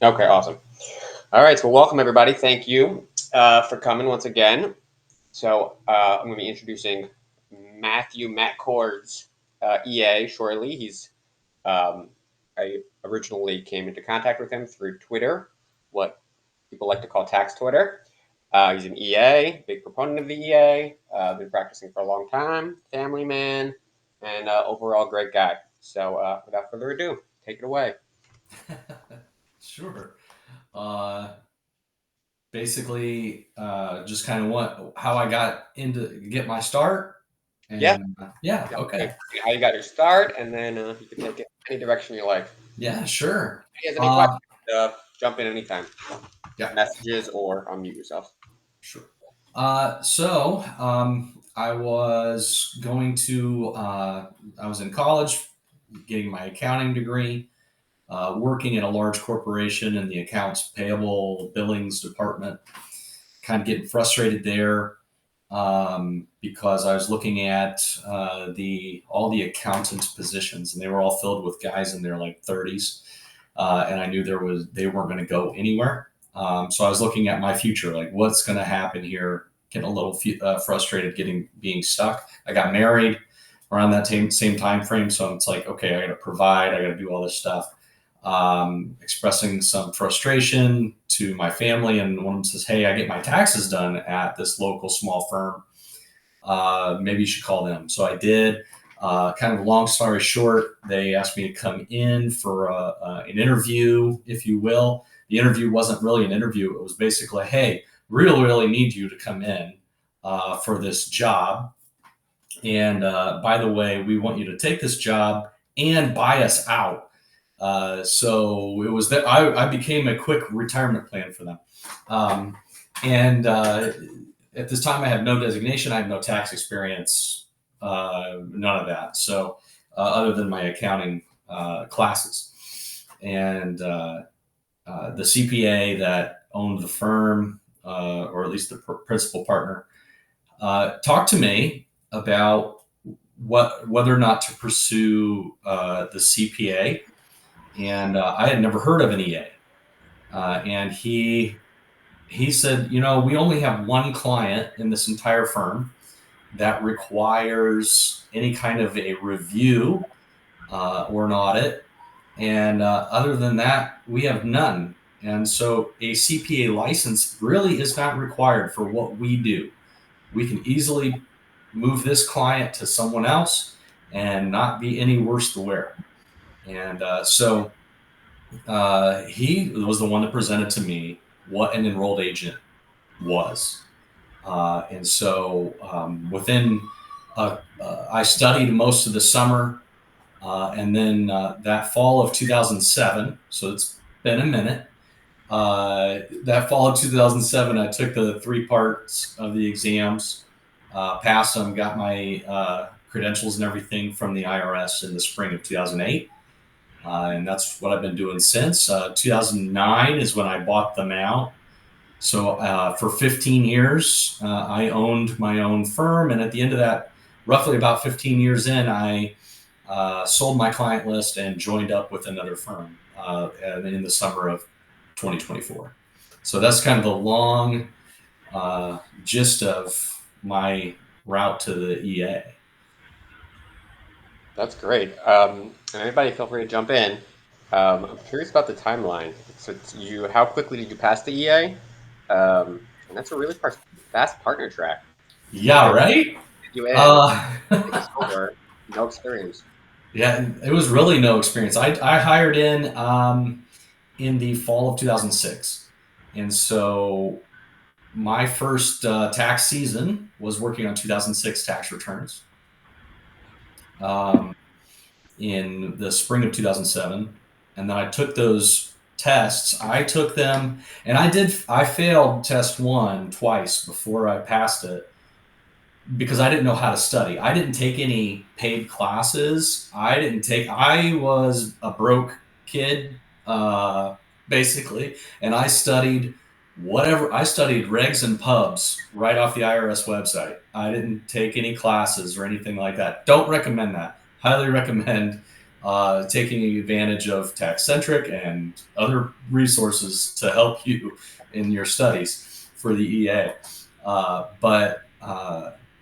Okay, awesome. All right, so welcome everybody. Thank you for coming once again. So I'm going to be introducing Matt Cords, EA, shortly. Um, I originally came into contact with him through Twitter, what people like to call tax Twitter. He's an EA, big proponent of the EA. Been practicing for a long time, family man, and overall great guy. So without further ado, take it away. Sure. Uh, just kind of how I got into get my start, Yeah, and yeah, yeah, okay, how you got your start, and then you can take it any direction you like. yeah, sure. If you has any Uh, questions, jump in anytime. yeah, Messages or unmute yourself. sure. I was I was in college getting my accounting degree, working in a large corporation in the accounts payable billings department, kind of getting frustrated there. Because I was looking at the all the accountants positions, and they were all filled with guys in their like 30s, and I knew they weren't going to go anywhere. So I was looking at my future, like what's going to happen here. Getting a little frustrated, being stuck. I got married around that same time frame, so it's like, okay, I got to provide, I got to do all this stuff. Expressing some frustration to my family, and one of them says, "Hey, I get my taxes done at this local small firm. Maybe you should call them." So I did. Kind of a long story short, they asked me to come in for an interview, if you will. The interview wasn't really an interview. It was basically, "Hey, really need you to come in for this job. And by the way, we want you to take this job and buy us out." So it was that I became a quick retirement plan for them. And At this time, I had no designation, I had no tax experience, none of that. So other than my accounting classes, and the CPA that owned the firm, or at least the principal partner, talked to me about whether or not to pursue the CPA, and I had never heard of an EA. And he said, we only have one client in this entire firm that requires any kind of a review or an audit, and other than that, we have none. And so a CPA license really is not required for what we do. We can easily move this client to someone else and not be any worse the wear. And he was the one that presented to me what an enrolled agent was. And so I studied most of the summer. And then that fall of 2007, so it's been a minute, that fall of 2007, I took the three parts of the exams, passed them, got my credentials and everything from the IRS in the spring of 2008. And that's what I've been doing since. 2009 is when I bought them out. So for 15 years, I owned my own firm. And at the end of that, roughly about 15 years in, I sold my client list and joined up with another firm in the summer of 2024. So that's kind of the long gist of my route to the EA. That's great. And anybody, feel free to jump in. I'm curious about the timeline. So, how quickly did you pass the EA? And that's a really fast partner track. What Yeah, did right? you in? Uh, Take us over. No experience. yeah, it was really no experience. I hired in the fall of 2006. And so my first tax season was working on 2006 tax returns. Um, in the spring of 2007, and then I took those tests. I took them, and I failed test one twice before I passed it because I didn't know how to study. I didn't take any paid classes. I was a broke kid, basically, and I studied regs and pubs right off the IRS website. I didn't take any classes or anything like that. Don't recommend that. Highly recommend taking advantage of TaxCentric and other resources to help you in your studies for the EA.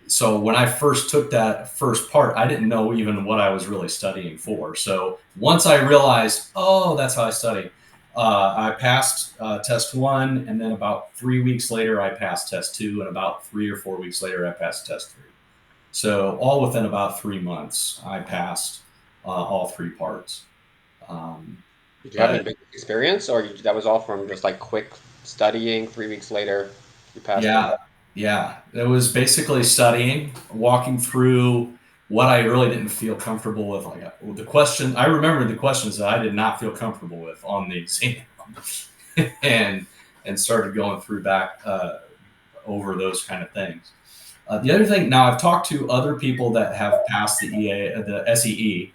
So when I first took that first part, I didn't know even what I was really studying for. So once I realized, oh, that's how I study, I passed test 1, and then about 3 weeks later, I passed test 2, and about 3 or 4 weeks later, I passed test 3. So all within about 3 months, I passed all 3 parts. Did you have any But big experience, or that was all from just like quick studying? 3 weeks later, you passed it. yeah, yeah, it was basically studying, walking through what I really didn't feel comfortable with. Like the question, I remember the questions that I did not feel comfortable with on the exam, and started going through back over those kind of things. The other thing, now I've talked to other people that have passed the the SEE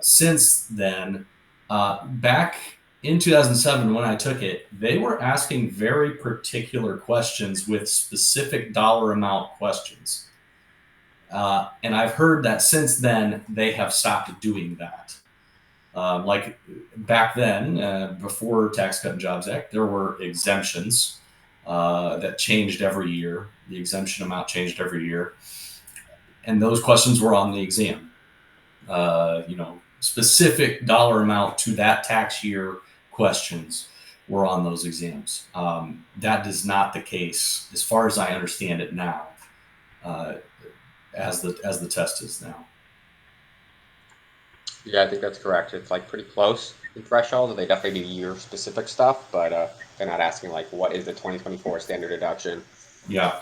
since then. Back in 2007, when I took it, they were asking very particular questions with specific dollar amount questions. And I've heard that since then, they have stopped doing that. Like back then, before Tax Cut and Jobs Act, there were exemptions that changed every year. The exemption amount changed every year. And those questions were on the exam. Specific dollar amount to that tax year questions were on those exams. That is not the case, as far as I understand it now, as the test is now. Yeah, I think that's correct. It's like pretty close in threshold. They definitely do year specific stuff, but they're not asking like what is the 2024 standard deduction. Yeah.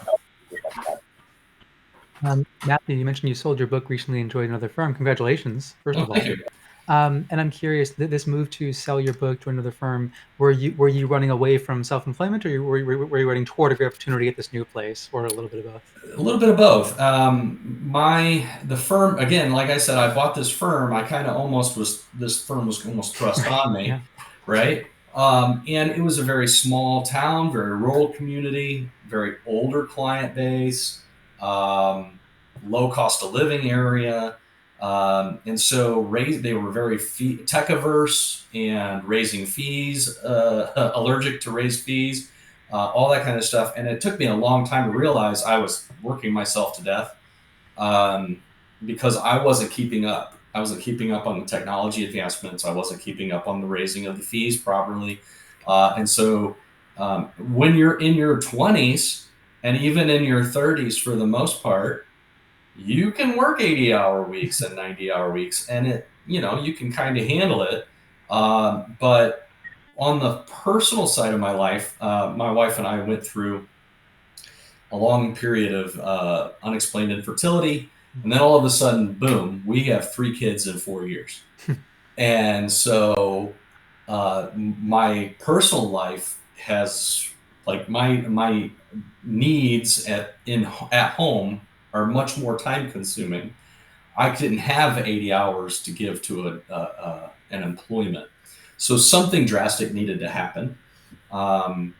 Matthew, you mentioned you sold your book recently and joined another firm. Congratulations, first of all. Thank you. And I'm curious, this move to sell your book to another firm, were you running away from self-employment, or were you running toward a great opportunity at this new place, or a little bit of both? A little bit of both. The firm, again, like I said, I bought this firm. I kind of this firm was almost thrust on me, Yeah. right? And it was a very small town, very rural community, very older client base, low cost of living area. And so they were very tech averse and raising fees, allergic to raise fees, all that kind of stuff. And it took me a long time to realize I was working myself to death because I wasn't keeping up. I wasn't keeping up on the technology advancements. I wasn't keeping up on the raising of the fees properly. And so when you're in your 20s and even in your 30s for the most part, you can work 80-hour weeks and 90-hour weeks, and you can kind of handle it. But on the personal side of my life, my wife and I went through a long period of unexplained infertility, and then all of a sudden, boom, we have 3 kids in 4 years. And so my personal life has, like, my needs at home are much more time consuming. I didn't have 80 hours to give to an employment. So something drastic needed to happen. And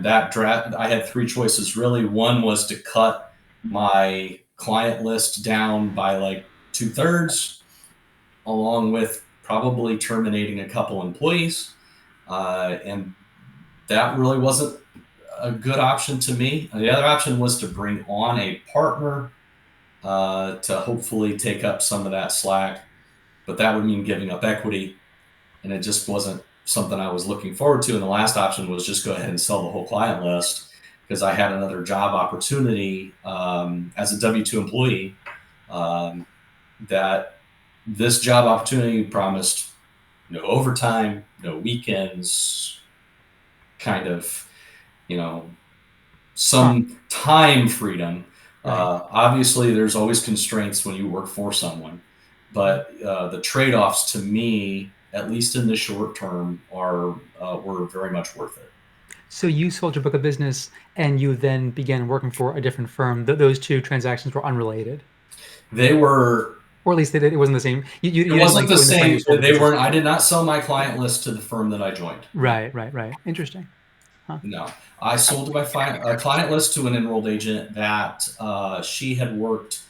I had 3 choices really. One was to cut my client list down by like 2/3, along with probably terminating a couple employees. And that really wasn't a good option to me. The other option was to bring on a partner to hopefully take up some of that slack, but that would mean giving up equity, and it just wasn't something I was looking forward to. And the last option was just go ahead and sell the whole client list, because I had another job opportunity as a W-2 employee that this job opportunity promised no overtime, no weekends, kind of, some time freedom. Right. Obviously, there's always constraints when you work for someone, but the trade-offs to me, at least in the short term, were very much worth it. So you sold your book of business, and you then began working for a different firm. Those 2 transactions were unrelated, They were. or at least it wasn't the same. You It wasn't the same. They weren't. I I did not sell my client list to the firm that I joined. Right. Interesting. No, I sold my client list to an enrolled agent that she had worked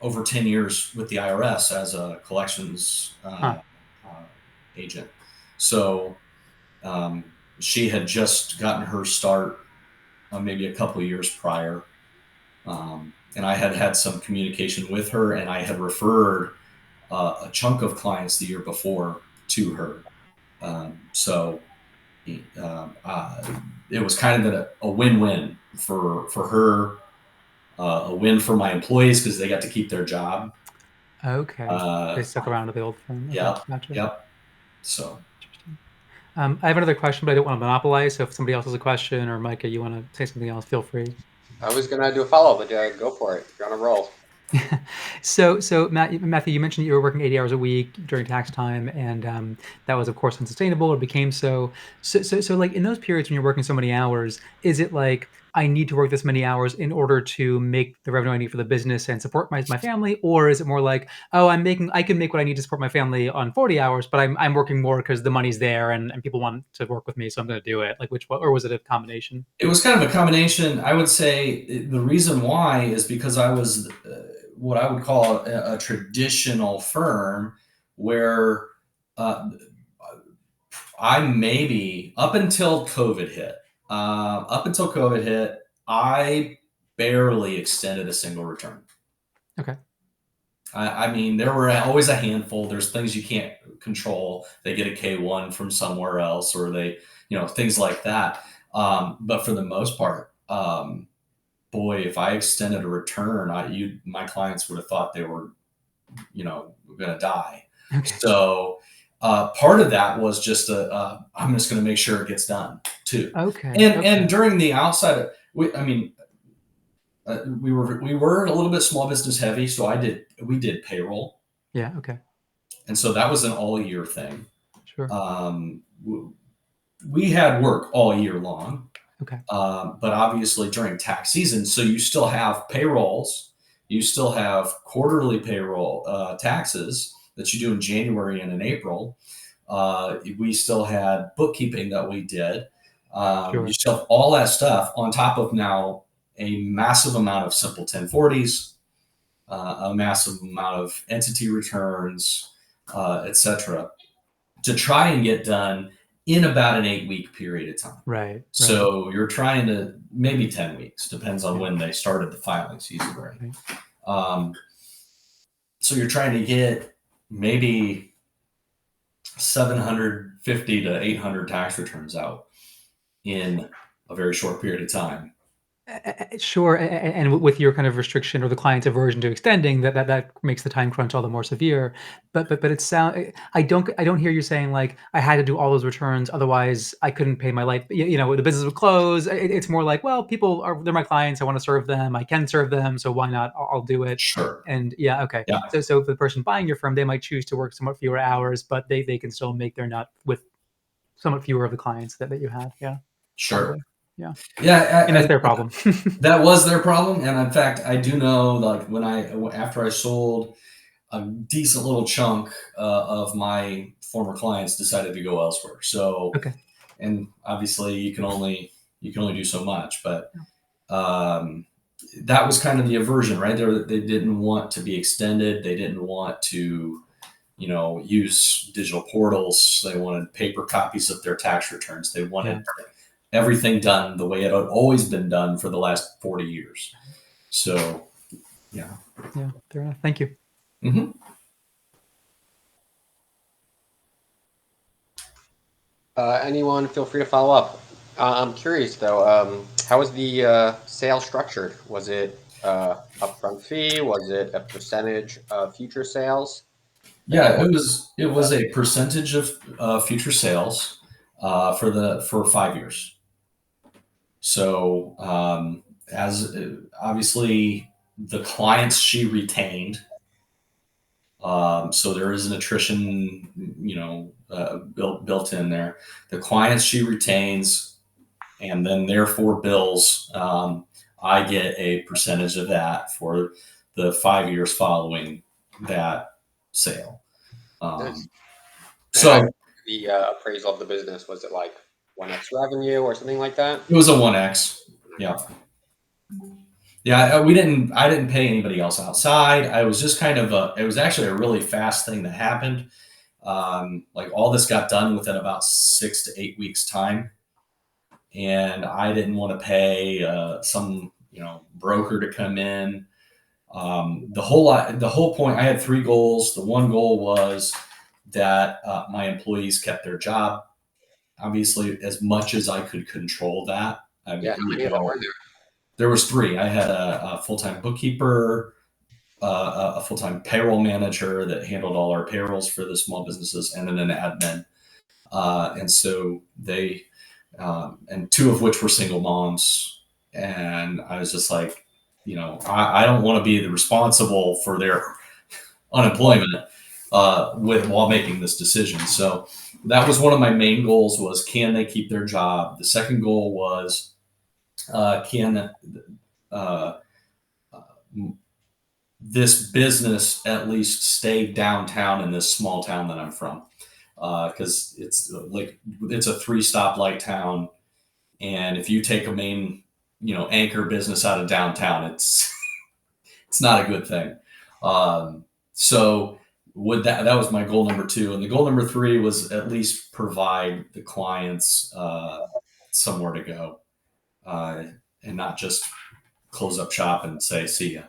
over 10 years with the IRS as a collections agent. So she had just gotten her start maybe a couple of years prior. And I had had some communication with her, and I had referred a chunk of clients the year before to her. So it was kind of a win-win for her, a win for my employees because they got to keep their job. Okay. They stuck around with the old firm. Okay, Yep. gotcha. Yep. So. Interesting. I have another question, but I don't want to monopolize. So if somebody else has a question, or Micah, you want to say something else, feel free. I was gonna do a follow-up, but go for it. You're on a roll. So Matthew, you mentioned that you were working 80 hours a week during tax time, and that was, of course, unsustainable. It became so. So, like in those periods when you're working so many hours, is it like I need to work this many hours in order to make the revenue I need for the business and support my family, or is it more like, oh, I can make what I need to support my family on 40 hours, but I'm working more because the money's there and people want to work with me, so I'm going to do it. Like or was it a combination? It was kind of a combination. I would say the reason why is because I was what I would call a traditional firm where I maybe up until COVID hit, I barely extended a single return. Okay. I mean, there were always a handful. There's things you can't control. They get a K-1 from somewhere else, or they, things like that. But for the most part, boy, if I extended a return, my clients would have thought they were, going to die. Okay. So part of that was just I'm just going to make sure it gets done too. Okay. And during the outside, we were a little bit small business heavy, so we did payroll. Yeah. Okay. And so that was an all year thing. Sure. We had work all year long. Okay. But obviously during tax season, so you still have payrolls, you still have quarterly payroll taxes that you do in January and in April. We still had bookkeeping that we did. Sure. You still have all that stuff on top of now a massive amount of simple 1040s, a massive amount of entity returns, etc., to try and get done in about an 8-week period of time. Right. So you're trying to maybe 10 weeks, depends on when they started the filing season. Right. So you're trying to get maybe 750 to 800 tax returns out in a very short period of time. Sure, and with your kind of restriction or the client's aversion to extending, that makes the time crunch all the more severe. But I don't hear you saying like I had to do all those returns, otherwise I couldn't pay my light. The business would close. It's more like, well, they're my clients. I want to serve them. I can serve them, so why not? I'll do it. Sure. And yeah, okay. Yeah. So for the person buying your firm, they might choose to work somewhat fewer hours, but they can still make their nut with somewhat fewer of the clients that you have. Yeah. Sure. Probably. Yeah. Yeah. And that's their problem. That was their problem. And in fact, I do know, like after I sold, a decent little chunk of my former clients decided to go elsewhere. So, okay. And obviously you can only do so much, but that was kind of the aversion, right? They didn't want to be extended. They didn't want to, use digital portals. They wanted paper copies of their tax returns. They wanted everything done the way it had always been done for the last 40 years. So, yeah. Yeah, fair enough. Thank you. Mm-hmm. Anyone, feel free to follow up. I'm curious though, how was the sale structured? Was it upfront fee? Was it a percentage of future sales? Yeah, it was a percentage of future sales for 5 years. So as obviously the clients she retained, so there is an attrition, built in there. The clients she retains, and then therefore bills, I get a percentage of that for the 5 years following that sale. So the appraisal of the business, was it like 1x revenue or something like that? It was a 1x. Yeah. Yeah, I didn't pay anybody else outside. I was just kind of it was actually a really fast thing that happened. Like all this got done within about 6 to 8 weeks time. And I didn't want to pay some, broker to come in. The whole point, I had three goals. The one goal was that my employees kept their job. Obviously, as much as I could control that. I mean, Yeah, how many of them were there? there was three. I had a full-time bookkeeper, a full-time payroll manager that handled all our payrolls for the small businesses, and then an admin. And so and two of which were single moms. And I was just like, I don't want to be the responsible for their unemployment while making this decision. So that was one of my main goals: was can they keep their job? The second goal was can this business at least stay downtown in this small town that I'm from? Because it's a 3 stoplight town, and if you take a main anchor business out of downtown, it's it's not a good thing. So would that was my goal number 2, and the goal number 3 was at least provide the clients somewhere to go, and not just close up shop and say see ya.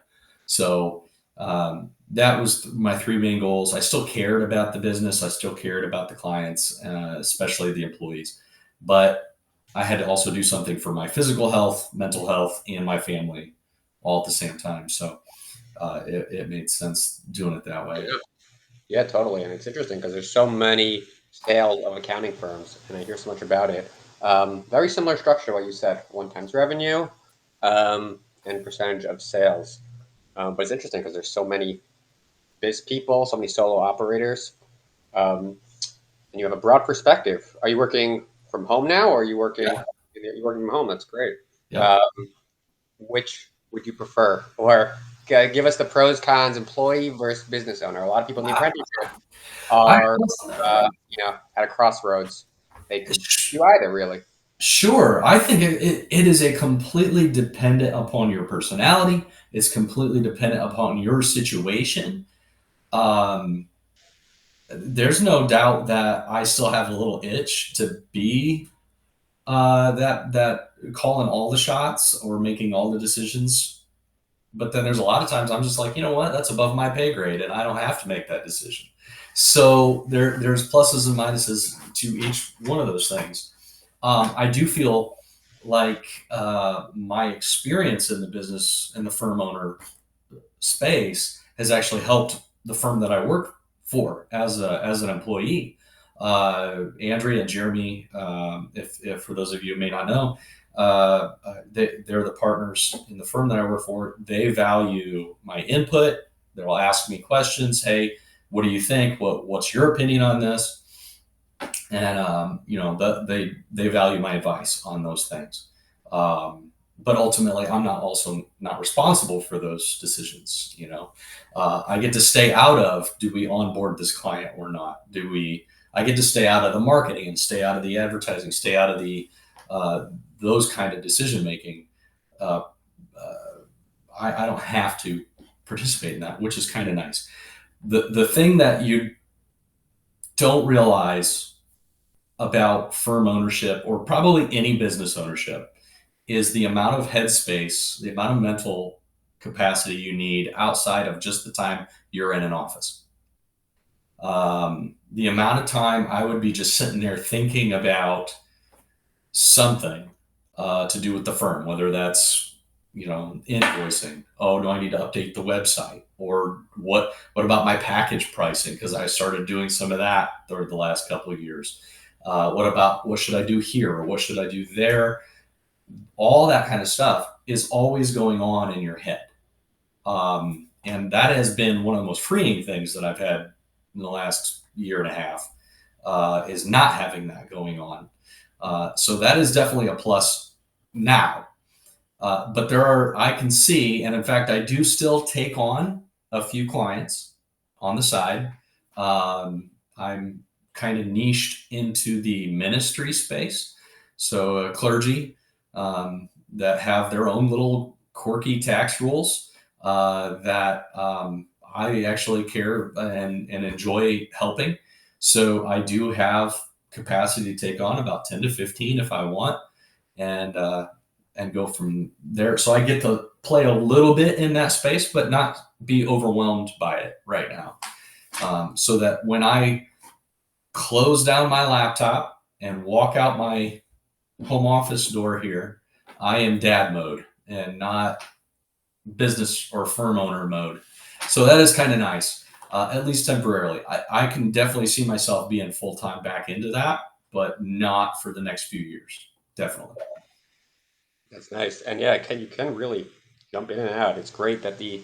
So that was my 3 main goals. I still cared about the business. I still cared about the clients, especially the employees. But I had to also do something for my physical health, mental health, and my family all at the same time. So it made sense doing it that way. Yeah, totally. And it's interesting because there's so many sales of accounting firms, and I hear so much about it. Very similar structure to what you said: 1 times revenue, and percentage of sales. But it's interesting because there's so many biz people, so many solo operators, and you have a broad perspective. Are you working from home now, or are you working? Yeah. You're working from home. That's great. Yeah. Which would you prefer? Or give us the pros, cons, employee versus business owner. A lot of people in the apprenticeship are, at a crossroads. They could do either, really. Sure. I think it is a completely dependent upon your personality. It's completely dependent upon your situation. There's no doubt that I still have a little itch to be that calling all the shots or making all the decisions. But then there's a lot of times I'm just like, you know what, that's above my pay grade, and I don't have to make that decision. So there's pluses and minuses to each one of those things. I do feel like my experience in the business and the firm owner space has actually helped the firm that I work for as an employee. Andrea and Jeremy, if for those of you who may not know, they're the partners in the firm that I work for. They value my input. They'll ask me questions. Hey, what do you think? What's your opinion on this? And they value my advice on those things. But ultimately, I'm not responsible for those decisions. I get to stay out of, do we onboard this client or not? I get to stay out of the marketing and stay out of the advertising, stay out of the those kind of decision making. I don't have to participate in that, which is kind of nice. The thing that you don't realize about firm ownership, or probably any business ownership, is the amount of headspace, the amount of mental capacity you need outside of just the time you're in an office. The amount of time I would be just sitting there thinking about something to do with the firm, whether that's invoicing. Oh, do I need to update the website? Or what about my package pricing? Because I started doing some of that over the last couple of years. What should I do here, or what should I do there? All that kind of stuff is always going on in your head. And that has been one of the most freeing things that I've had in the last year and a half, is not having that going on. So that is definitely a plus now. But I can see, and in fact, I do still take on a few clients on the side. I'm kind of niched into the ministry space. So clergy that have their own little quirky tax rules that I actually care and enjoy helping. So I do have capacity to take on about 10 to 15 if I want, and go from there. So I get to play a little bit in that space, but not be overwhelmed by it right now. So that when I close down my laptop and walk out my home office door here, I am dad mode and not business or firm owner mode. So that is kind of nice, at least temporarily. I can definitely see myself being full-time back into that, but not for the next few years. Definitely. That's nice. And yeah, you can really jump in and out. It's great that the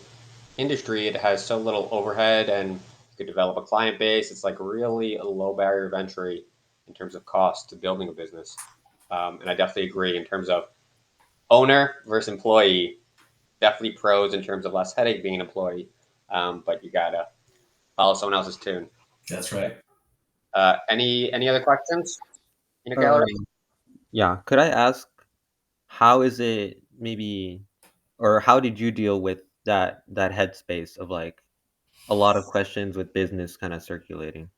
industry, it has so little overhead, and you could develop a client base. It's like really a low barrier of entry in terms of cost to building a business. And I definitely agree in terms of owner versus employee. Definitely pros in terms of less headache being an employee, but you gotta follow someone else's tune. That's right. Any other questions in the Um, gallery? yeah. Could I ask, how is it maybe, or how did you deal with that headspace of like a lot of questions with business kind of circulating?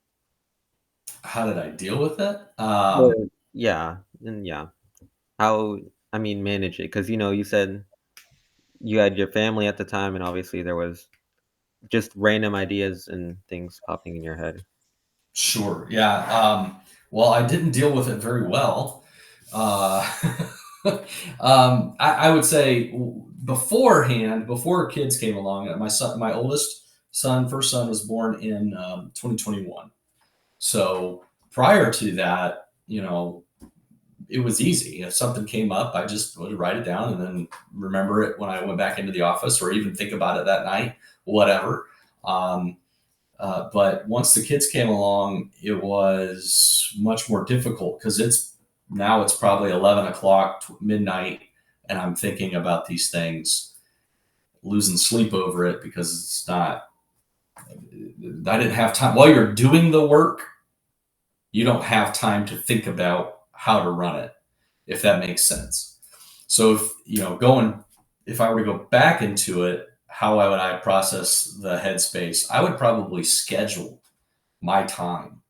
How did I deal with it? Well, yeah, and yeah. How, I mean, manage it? Because you said you had your family at the time, and obviously there was just random ideas and things popping in your head. Sure. Yeah. Well, I didn't deal with it very well. Uh, I would say beforehand, before kids came along, my oldest son, first son, was born in 2021. So prior to that, it was easy. If something came up, I just would write it down and then remember it when I went back into the office, or even think about it that night, whatever. But once the kids came along, it was much more difficult because it's probably 11 o'clock, midnight, and I'm thinking about these things, losing sleep over it because it's not, I didn't have time. While you're doing the work, you don't have time to think about how to run it, if that makes sense. So if I were to go back into it, how would I process the headspace? I would probably schedule my time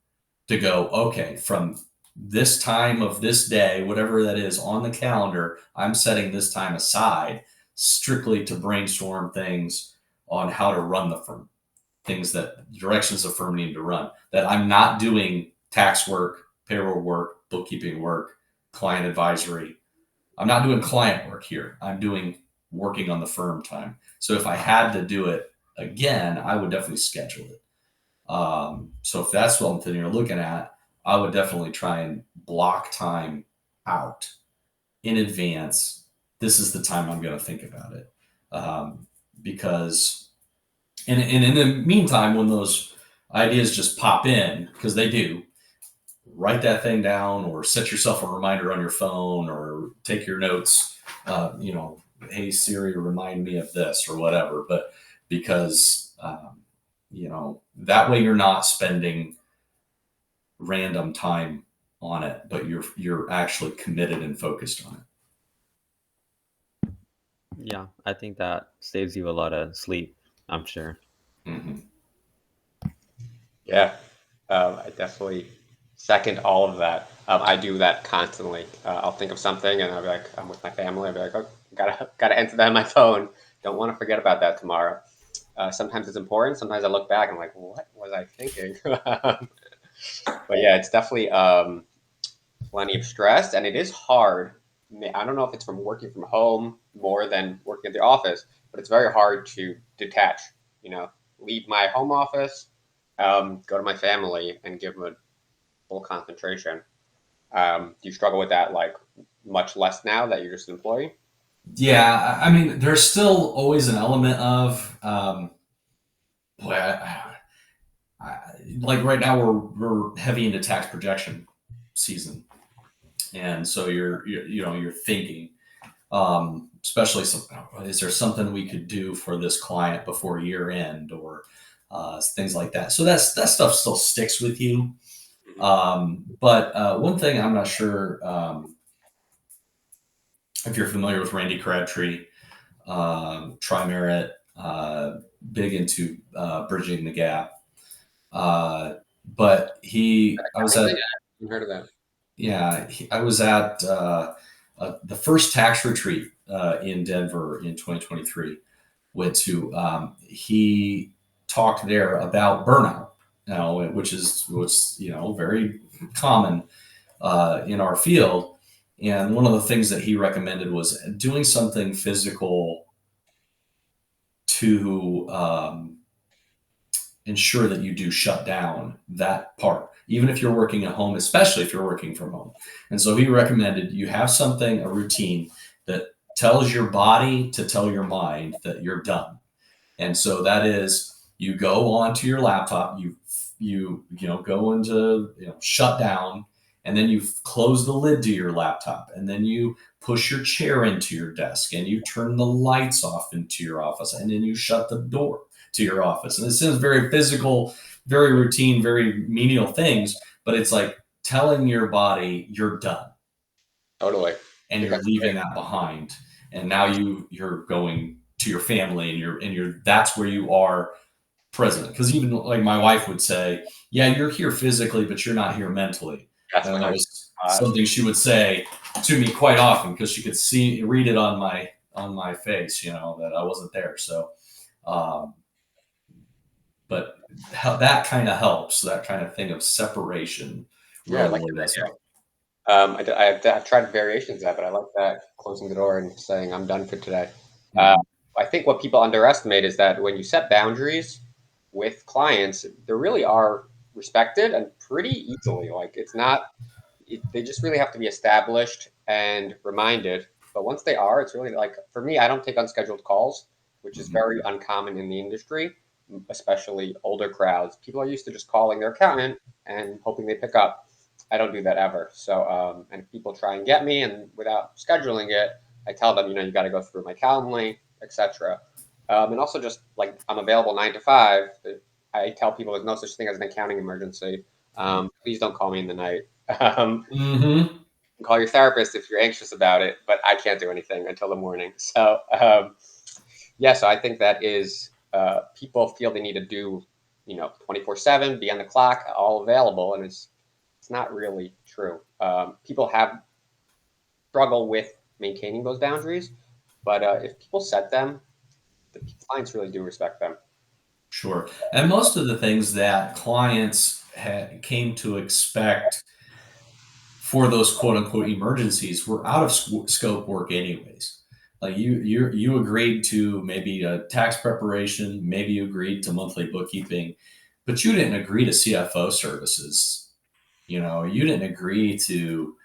to go, okay, from this time of this day, whatever that is on the calendar, I'm setting this time aside strictly to brainstorm things on how to run the firm, directions the firm need to run, that I'm not doing tax work, payroll work, bookkeeping work, client advisory. I'm not doing client work here. I'm doing working on the firm time. So if I had to do it again, I would definitely schedule it. So if that's something you're looking at, I would definitely try and block time out in advance. This is the time I'm going to think about it. Because, and in the meantime, when those ideas just pop in, because they do, write that thing down or set yourself a reminder on your phone or take your notes, hey Siri, remind me of this or whatever. But because, that way you're not spending random time on it, but you're actually committed and focused on it. Yeah, I think that saves you a lot of sleep, I'm sure. Mm-hmm. Yeah, I definitely second all of that. I do that constantly. I'll think of something and I'll be like, I'm with my family. I'll be like, oh, gotta enter that on my phone. Don't want to forget about that tomorrow. Sometimes it's important. Sometimes I look back and I'm like, what was I thinking? But yeah, it's definitely plenty of stress, and it is hard. I don't know if it's from working from home more than working at the office, but it's very hard to detach. Leave my home office, go to my family, and give them a full concentration. Do you struggle with that like much less now that you're just an employee? Yeah, I mean, there's still always an element of, boy, like right now we're heavy into tax projection season, and so you're thinking, especially is there something we could do for this client before year end, or things like that. So that stuff still sticks with you. But one thing I'm not sure if you're familiar with Randy Crabtree. tri-merit, big into bridging the gap. But I was at, I've heard of that. yeah, I was at the first tax retreat in Denver in 2023. Went to, he talked there about burnout, which was very common in our field. And one of the things that he recommended was doing something physical to ensure that you do shut down that part, even if you're working at home, especially if you're working from home. And so he recommended you have something, a routine that tells your body to tell your mind that you're done. And so that is, you go onto your laptop, you go into shut down, and then you close the lid to your laptop, and then you push your chair into your desk, and you turn the lights off into your office, and then you shut the door to your office. And it sounds very physical, very routine, very menial things, but it's like telling your body you're done. Totally. And you're leaving that behind. And now you're going to your family, and you're that's where you are present. Because even like my wife would say, yeah, you're here physically, but you're not here mentally. That's and what that was something she would say to me quite often, because she could read it on my face, that I wasn't there. So, but that kind of helps, that kind of thing of separation. Yeah, really does help. I've tried variations of that, but I like that, closing the door and saying I'm done for today. I think what people underestimate is that when you set boundaries with clients, they really are respected and pretty easily. Like they just really have to be established and reminded. But once they are, it's really like, for me, I don't take unscheduled calls, which is very uncommon in the industry, especially older crowds. People are used to just calling their accountant and hoping they pick up. I don't do that ever. So, and if people try and get me, and without scheduling it, I tell them, you got to go through my Calendly, etc. And also, just like, I'm available 9 to 5. I tell people there's no such thing as an accounting emergency. Please don't call me in the night. Call your therapist if you're anxious about it, but I can't do anything until the morning. So, so I think that is, people feel they need to do, 24/7, be on the clock, all available, and it's not really true. People have struggle with maintaining those boundaries, but if people set them, the clients really do respect them. Sure. And most of the things that clients came to expect for those quote unquote emergencies were out of scope work anyways. Like you agreed to maybe a tax preparation, maybe you agreed to monthly bookkeeping, but you didn't agree to CFO services. You didn't agree to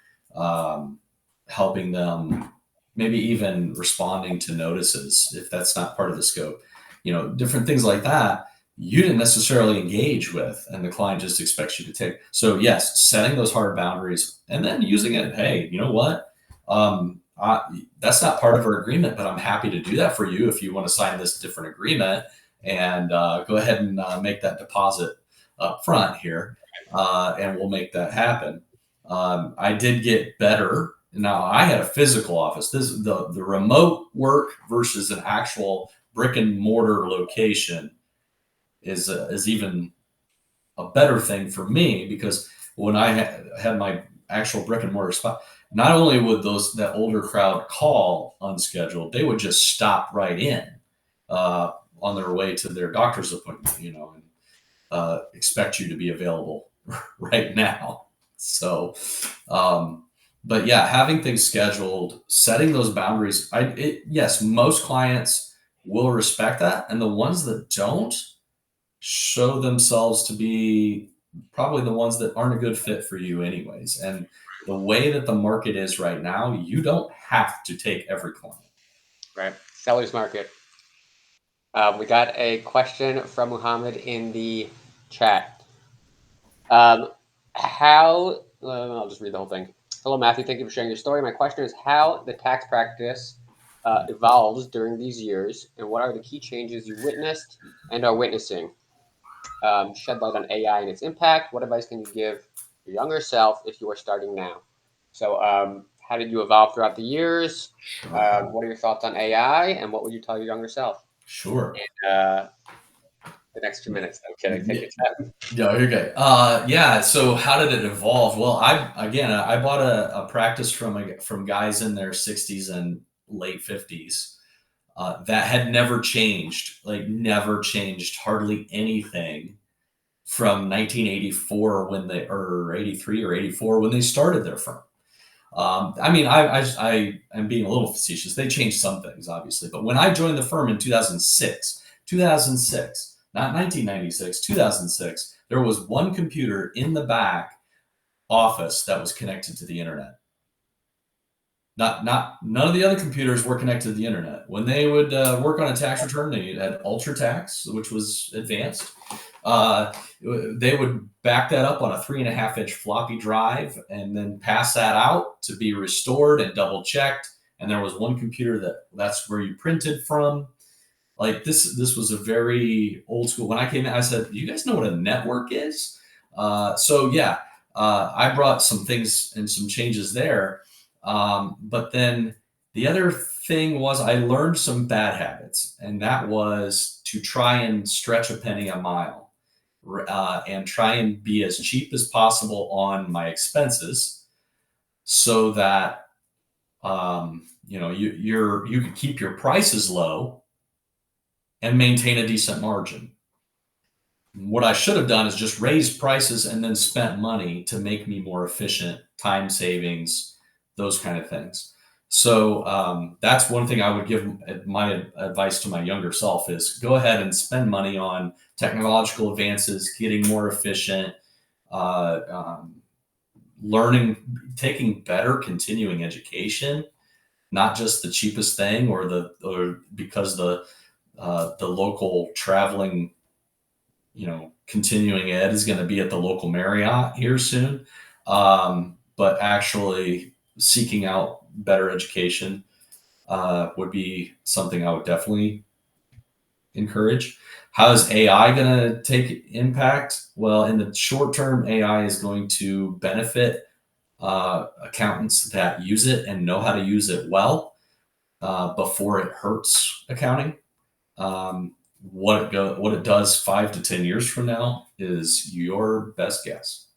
helping them, maybe even responding to notices if that's not part of the scope. Different things like that you didn't necessarily engage with, and the client just expects you to take. So yes, setting those hard boundaries and then using it. Hey, you know what? That's not part of our agreement, but I'm happy to do that for you if you want to sign this different agreement, and go ahead and make that deposit up front here, and we'll make that happen. I did get better. Now I had a physical office. This is the remote work versus an actual brick and mortar location is even a better thing for me, because when I had my actual brick and mortar spot, not only would that older crowd call unscheduled, they would just stop right in on their way to their doctor's appointment, and expect you to be available right now. So, but yeah, having things scheduled, setting those boundaries. Yes, most clients will respect that, and the ones that don't show themselves to be probably the ones that aren't a good fit for you anyways. And the way that the market is right now, you don't have to take every client. Right. Seller's market. We got a question from Muhammad in the chat. I'll just read the whole thing. Hello, Matthew. Thank you for sharing your story. My question is how the tax practice evolves during these years, and what are the key changes you witnessed and are witnessing? Shed light on AI and its impact. What advice can you give your younger self if you are starting now? So, how did you evolve throughout the years? Sure. What are your thoughts on AI, and what would you tell your younger self? Sure. Uh, the next 2 minutes. I'm kidding. Take your time. Yeah, you're good. Yeah. So how did it evolve? Well, I bought a practice from guys in their 60s and late 50s that had never changed, like never changed hardly anything from 1984 when they or 83 or 84 when they started their firm. I mean, I am being a little facetious. They changed some things, obviously, but when I joined the firm in 2006, not 1996, 2006, there was one computer in the back office that was connected to the internet. None of the other computers were connected to the internet. When they would work on a tax return, they had UltraTax, which was advanced. They would back that up on a 3.5-inch floppy drive and then pass that out to be restored and double checked. And there was one computer that's where you printed from. Like this was a very old school. When I came in, I said, "You guys know what a network is?" I brought some things and some changes there. But then the other thing was I learned some bad habits, and that was to try and stretch a penny a mile, and try and be as cheap as possible on my expenses, so that you could keep your prices low and maintain a decent margin. What I should have done is just raised prices and then spent money to make me more efficient, time savings, those kind of things. So that's one thing I would give my advice to my younger self is go ahead and spend money on technological advances, getting more efficient, learning, taking better continuing education, not just the cheapest thing or because the local traveling, continuing ed is going to be at the local Marriott here soon. But actually seeking out better education would be something I would definitely encourage. How is AI going to take impact? Well, in the short term, AI is going to benefit accountants that use it and know how to use it well before it hurts accounting. What it does 5 to 10 years from now is your best guess.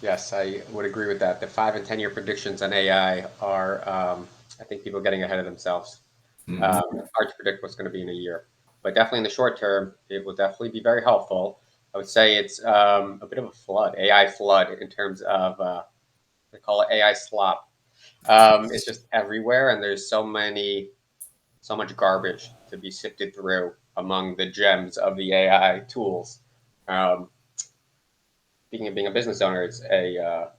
Yes, I would agree with that. The 5 and 10 year predictions on AI are, I think, people getting ahead of themselves. Mhm. Hard to predict what's going to be in a year, but definitely in the short term, it will definitely be very helpful. I would say it's a bit of a flood, AI flood, in terms of they call it AI slop. It's just everywhere, and there's so much garbage to be sifted through among the gems of the AI tools. Speaking of being a business owner, it's a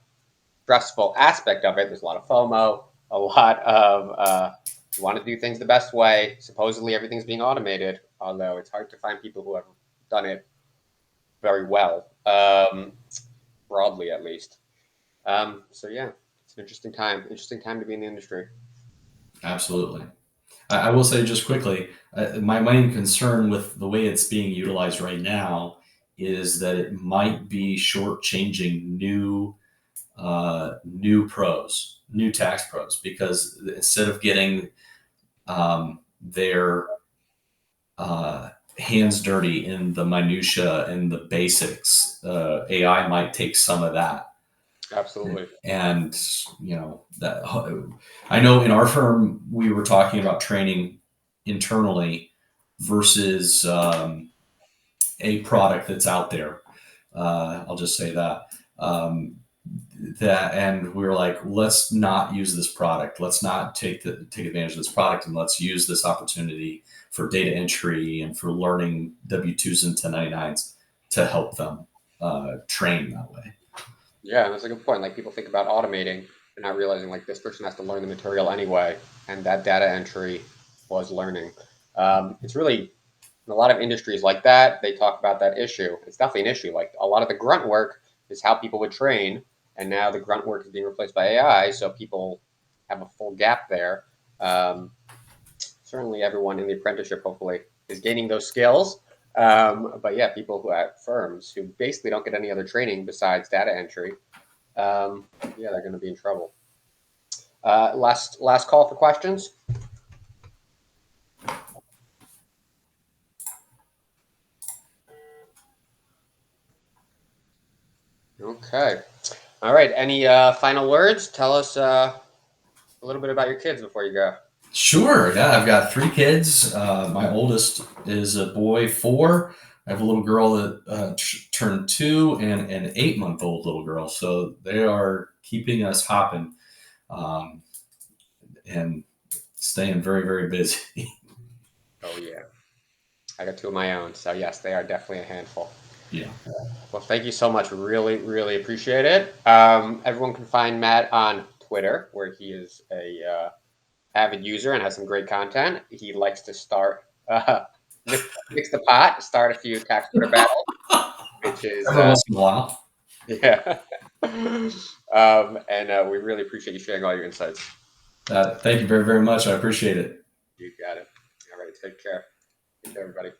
stressful aspect of it. There's a lot of FOMO, a lot of you want to do things the best way. Supposedly everything's being automated, although it's hard to find people who have done it very well, broadly at least. So yeah, it's an interesting time to be in the industry. Absolutely. I will say just quickly, my main concern with the way it's being utilized right now is that it might be shortchanging new tax pros, because instead of getting their hands dirty in the minutia and the basics, AI might take some of that. Absolutely. And that I know in our firm we were talking about training internally versus a product that's out there. I'll just say that. And we were like, let's not use this product. Let's not take advantage of this product, and let's use this opportunity for data entry and for learning W-2s and 1099s to help them train that way. Yeah, that's a good point. Like, people think about automating and not realizing, like, this person has to learn the material anyway, and that data entry was learning. It's really, in a lot of industries like that, they talk about that issue. It's definitely an issue. Like, a lot of the grunt work is how people would train, and now the grunt work is being replaced by AI, so people have a full gap there. Certainly everyone in the apprenticeship, hopefully, is gaining those skills. But yeah, people who at firms who basically don't get any other training besides data entry, yeah, they're going to be in trouble. Last call for questions. Okay. All right. Any final words? Tell us a little bit about your kids before you go. Sure. Yeah, I've got 3 kids. My oldest is a boy, 4. I have a little girl that turned 2 and an 8-month-old little girl. So they are keeping us hopping and staying very, very busy. Oh yeah, I got 2 of my own. So yes, they are definitely a handful. Yeah. Well, thank you so much. Really, really appreciate it. Everyone can find Matt on Twitter, where he is a avid user and has some great content. He likes to start mix the pot, start a few tax Twitter battles, which is Every once in a while. yeah. And we really appreciate you sharing all your insights. Thank you very, very much. I appreciate it. You got it. All right, take care. Take care, everybody.